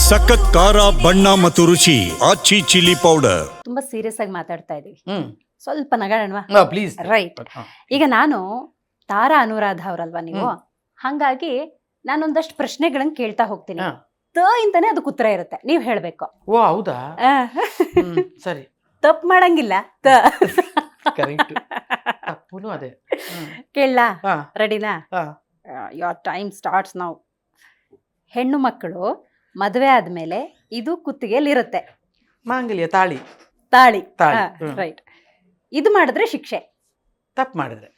ಸಖತ್ ಖಾರ ಬಣ್ಣ ಮತ್ತು ರುಚಿ ಆಚಿ ಚಿಲ್ಲಿ ಪೌಡರ್. ತುಂಬಾ ಸೀರಿಯಸ್ ಆಗಿ ಮಾತಾಡ್ತಾ ಇದೀವಿ, ಹ್ಮ್ ಸ್ವಲ್ಪ ನಗಾಡೋಣವಾ? ಪ್ಲೀಸ್. ರೈಟ್. ಈಗ ನಾನು ತಾರಾ ಅನುರಾಧ ಅವರಲ್ವಾ ನೀವು, ಹಂಗಾಗಿ ನಾನೊಂದಷ್ಟು ಪ್ರಶ್ನೆಗಳನ್ನ ಕೇಳ್ತಾ ಹೋಗ್ತೀನಿ. ಹಾ. ಇಂತಾನೆ ಅದಕ್ಕೆ ಉತ್ತರ ಇರುತ್ತೆ, ನೀವ್ ಹೇಳ್ಬೇಕು. ಓ ಹೌದಾ? ಸರಿ. ತಪ್ಪು ಮಾಡಂಗಿಲ್ಲ. ಕರೆಕ್ಟ್. ತಪ್ಪುನು ಅದೇ. ಕೇಳಲಾ? ಹಾ. ರೆಡಿನಾ? ಹಾ. Your time starts now. ಹೆಣ್ಣು ಮಕ್ಕಳು ಮದುವೆ ಆದ್ಮೇಲೆ ಇದು ಕುತ್ತಿಗೆಯಲ್ಲಿರುತ್ತೆ, ಮಾಂಗಲ್ಯ ತಾಳಿ. ತಾಳಿ. ತಾಳಿ. ರೈಟ್. ಇದು ಮಾಡಿದ್ರೆ ಶಿಕ್ಷೆ. ತಪ್ಪು ಮಾಡಿದ್ರೆ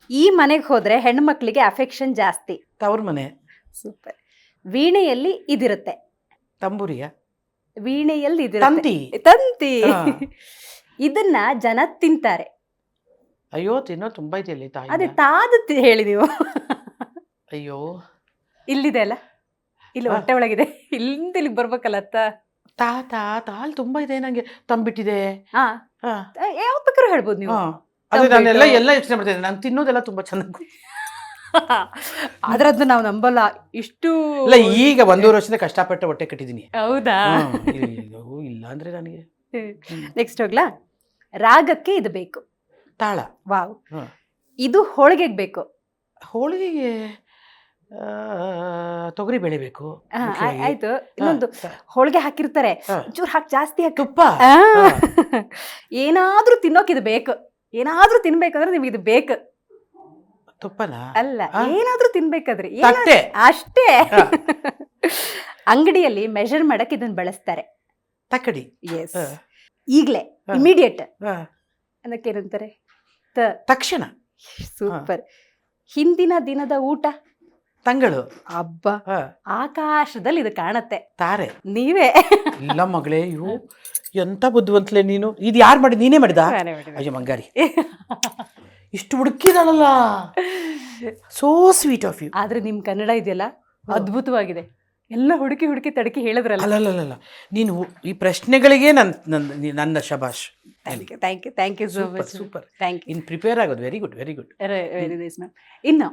ಈ ಮನೆಗೆ ಹೋದ್ರೆ ಹೆಣ್ಣು ಮಕ್ಕಳಿಗೆ ಅಫೆಕ್ಷನ್ ಜಾಸ್ತಿ. ತವ್ರ ಮನೆ. ಸೂಪರ್. ವೀಣೆಯಲ್ಲಿ ಇದಿರುತ್ತೆ. ತಂಬೂರಿಯ ವೀಣೆಯಲ್ಲಿ ಇದಿರುತ್ತೆ. ತಂತಿ. ತಂತಿ. ಹಾ. ಇದನ್ನ ಜನ ತಿಂತಾರೆ. ಅಯ್ಯೋ ತಿನ್ನೋ ತುಂಬಾ ಇದೆಯಲ್ಲಿ ತಾಯಿ. ಅದೇ ತಾದು ಹೇಳಿ ನೀವು. ಅಯ್ಯೋ ಇಲ್ಲಿದೆ ಅಲ್ಲ, ಇಲ್ಲಿ ಹೊಟ್ಟೆ ಒಳಗಿದೆ, ಇಲ್ಲಿಂದ ಇಲ್ಲಿಗೆ ಬರ್ಬೇಕಲ್ಲ. ತಾಲ್ ತುಂಬಾ ಇದೆ, ನಂಗೆ ತಂಬಿಟ್ಟಿದೆ. ಹಾ, ಹಾ. ಯಾವ್ದು ಬೇಕಾದ್ರೂ ಹೇಳ್ಬೋದು ನೀವು. ಅದೇ ನಾನೆಲ್ಲ ಯೋಚನೆ ಮಾಡ್ತೇನೆ, ನಾನು ತಿನ್ನೋದೆಲ್ಲ ತುಂಬಾ ಚೆನ್ನಾಗಿ. ಆದ್ರೆ ಅದನ್ನ ನಾವು ನಂಬಲ್ಲ. ಇಷ್ಟು ಇಲ್ಲ, ಈಗ 1.5 ವರ್ಷದಿಂದ ಕಷ್ಟಪಟ್ಟು ಹೊಟ್ಟೆ ಕಟ್ಟಿದೀನಿ. ಹೌದಾ? ಇಲ್ಲ ಅಂದ್ರೆ ನನಗೆ. ನೆಕ್ಸ್ಟ್ ಹೋಗ್ಲಾ? ರಾಗಕ್ಕೆ ಇದು ಬೇಕು. ತಾಳ. ವಾವ್. ಇದು ಹೋಳಿಗೆಗೆ ಬೇಕು. ಹೋಳಿಗೆಗೆ ತೊಗರಿ ಬೆಳಿಬೇಕು. ಆಯ್ತು. ಇನ್ನೊಂದು, ಹೋಳಿಗೆ ಹಾಕಿರ್ತಾರೆ, ಚೂರು ಹಾಕಿ ಜಾಸ್ತಿ ಹಾಕಿ ತುಪ್ಪ. ಏನಾದ್ರೂ ತಿನ್ನೋಕೆ ಇದು ಬೇಕು. ಏನಾದ್ರೂ ತಿನ್ಬೇಕಂದ್ರೆ ನಿಮ್ಗೆ ಇದು ಬೇಕು. ತುಪ್ಪನ ಅಲ್ಲ, ಏನಾದ್ರೂ ತಿನ್ಬೇಕಾದ್ರೆ ತಟ್ಟೆ. ಅಷ್ಟೇ. ಅಂಗಡಿಯಲ್ಲಿ ಮೆಷರ್ ಮಾಡಕ್ ಇದನ್ನ ಬಳಸ್ತಾರೆ. ತಕ್ಕಡಿ. ಎಸ್. ಈಗ್ಲೇ, ಇಮಿಡಿಯೇಟ್ ಅನ್ನಕ್ಕೆ ಏನಂತಾರೆ? ತಕ್ಷಣ. ಸೂಪರ್. ಹಿಂದಿನ ದಿನದ ಊಟ. ತಂಗಳು. ಹಬ್ಬ. ಆಕಾಶದಲ್ಲಿ ಇದು ಕಾಣತ್ತೆ. ತಾರೆ. ನೀವೇ. ಇಲ್ಲ ಮಗಳೇ, ಇವು ಎಂತ ಬುದ್ಧಿವಂತಲೇ ನೀನು. ಇದು ಯಾರು ಮಾಡಿದ? ನೀನೇ ಮಾಡಿದ? ಅಯ್ಯೋ ಮಂಗಾರಿ, ಇಷ್ಟು ಹುಡುಕಿದಾಳಲ್ಲ. So sweet of you. ಆದ್ರೆ ನಿಮ್ ಕನ್ನಡ ಇದೆಯಲ್ಲ, ಅದ್ಭುತವಾಗಿದೆ. ಎಲ್ಲ ಹುಡುಕಿ ಹುಡುಕಿ ತಡಕಿ ಹೇಳಿದ್ರಲ್ಲ. ಅಲ್ಲ, ನೀನು ಈ ಪ್ರಶ್ನೆಗಳಿಗೆ ನನ್ನ ಶಬಾಷ್. Thank you so much. Super. Thank you. In prepare ಆಗೋದು very good. Very nice ma'am. ಇನ್ನು